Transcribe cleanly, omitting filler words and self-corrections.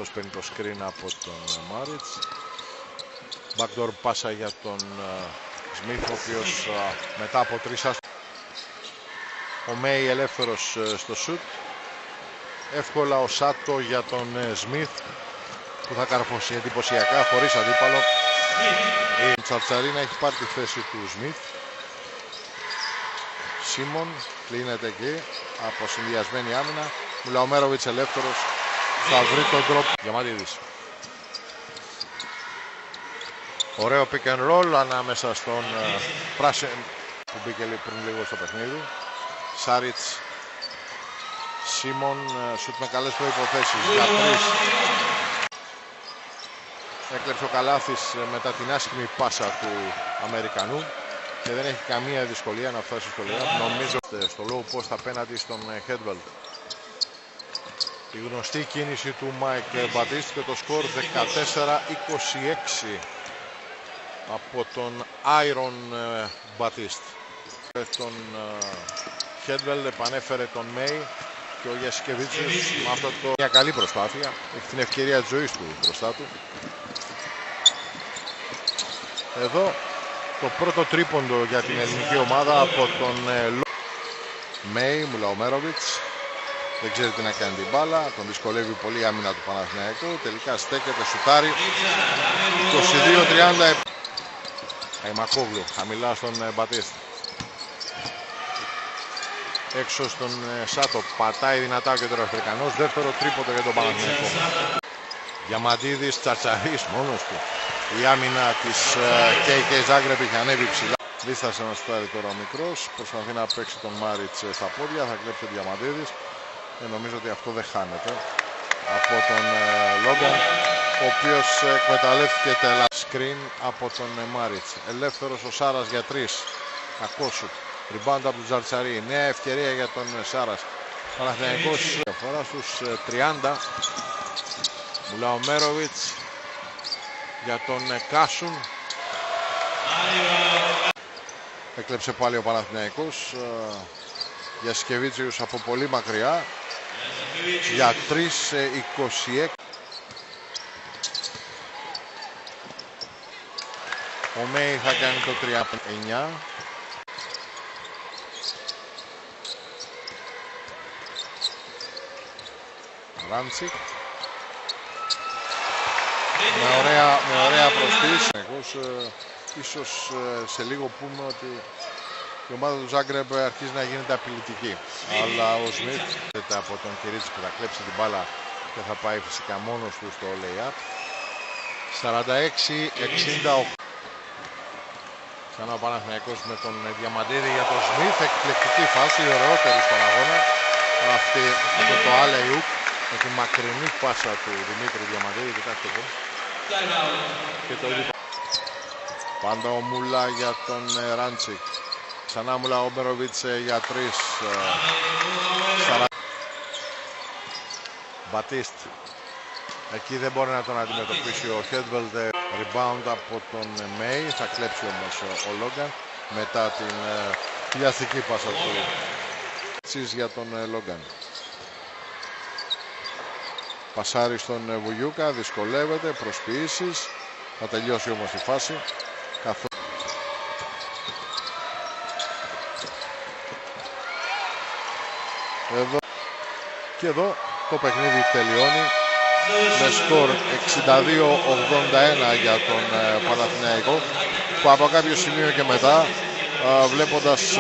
αυτός παίρνει το screen από τον Μάριτς. Backdoor πάσα για τον Σμιθ, ο οποίος μετά από 3 ο Μέι ελεύθερος στο σουτ. Εύκολα ο Σάτο για τον Σμιθ, που θα καρφώσει εντυπωσιακά χωρίς αντίπαλο. Η Τσαρτσαρίνα έχει πάρει τη θέση του Σμιθ. Σίμον κλείνεται εκεί από συνδυασμένη άμυνα. Μουλαομέροβιτς ελεύθερος, θα βρει τον τρόπο. Διαμαντίδης. Ωραίο pick and roll ανάμεσα στον Πράσεν που μπήκε πριν λίγο στο παιχνίδι. Σάριτς, Σίμον, σουτ με καλές προϋποθέσεις για 3. Έκλεψε ο Καλάθης μετά την άσχημη πάσα του Αμερικανού και δεν έχει καμία δυσκολία να φτάσει στο layup. Νομίζω στο low post απέναντι στον Χέντβελτ. Η γνωστή κίνηση του Μάικ Μπατίστ και το σκορ 14-26 από τον Άιρον Μπατίστ. Τον Χέντβελτ επανέφερε τον Μέι και ο Γιασκεβίτσιος με αυτό μια καλή προσπάθεια. Έχει την ευκαιρία της ζωής του μπροστά του. Εδώ το πρώτο τρίποντο για την ελληνική ομάδα από τον Μέι Μουλαομέροβιτς. Δεν ξέρει τι να κάνει την μπάλα, τον δυσκολεύει πολύ η άμυνα του Παναθηναϊκού. Τελικά στέκεται, σουτάρει. 22-30. Αϊμακόβλου χαμηλά στον Μπατίστη. Έξω στον Σάτο, πατάει δυνατά ο Κεντροαφρικανός. Δεύτερο τρίποντο για τον Παναθηναϊκό. Διαμαντίδης, Τσαρτσαρής μόνος του. Η άμυνα της KK Ζάγκρεπ είχε ανέβει ψηλά. Δίστασε να στάρει τώρα ο μικρός. Προσπαθεί να παίξει τον Μάριτς στα πόδια. Θα κλέψει ο Διαμαντίδης. Νομίζω ότι αυτό δεν χάνεται από τον Λόγκαν, ο οποίος εκμεταλλεύτηκε τελά screen από τον Μάριτς. Ελεύθερος ο Σάρας για 3. Ακόσου. Rebound από τον Τζαρτσαρί. Νέα ευκαιρία για τον Σάρας. Παναθηναϊκός αφορά στους 30. Μουλαομέροβιτς για τον Κάσουν. Έκλεψε πάλι ο Παναθηναϊκός. Γιασκεβίτσιος από πολύ μακριά για 3-26. Ο Μέι θα κάνει το 3-9. Ράντσικ με ωραία προσθήκη. Ίσως σε λίγο πούμε ότι η ομάδα του Ζάγκρεπ αρχίζει να γίνεται απειλητική. Αλλά ο Σμιθ από τον Κυρίτσι που θα κλέψει την μπάλα και θα πάει φυσικά μόνος του στο lay-up. 46-68. Ξανά ο Παναθηναϊκός με τον Διαμαντίδη για τον Σμιθ. Εκπληκτική φάση, η ωραιότερη στον αγώνα. Αυτή από το alley-oop με τη μακρινή πάσα του Δημήτρη Διαμαντίδη. Κοιτάξτε εδώ. Και το ίδιο. Πάντα ο Μούλα για τον Ράντσικ. Ξανά Μουλαομέροβιτς για 3. Μπατίστ. Εκεί δεν μπορεί να τον αντιμετωπίσει ο Χέντβελτ. Rebound από τον Μέι. Θα κλέψει όμως ο Λόγκαν μετά την χιλιαστική πάσα του για τον Λόγκαν. Πασάρι στον Βουγιούκα. Δυσκολεύεται. Προσποιήσεις. Θα τελειώσει όμως η φάση. Εδώ. Και εδώ το παιχνίδι τελειώνει με σκορ 62-81 για τον Παναθηναϊκό, που από κάποιο σημείο και μετά βλέποντας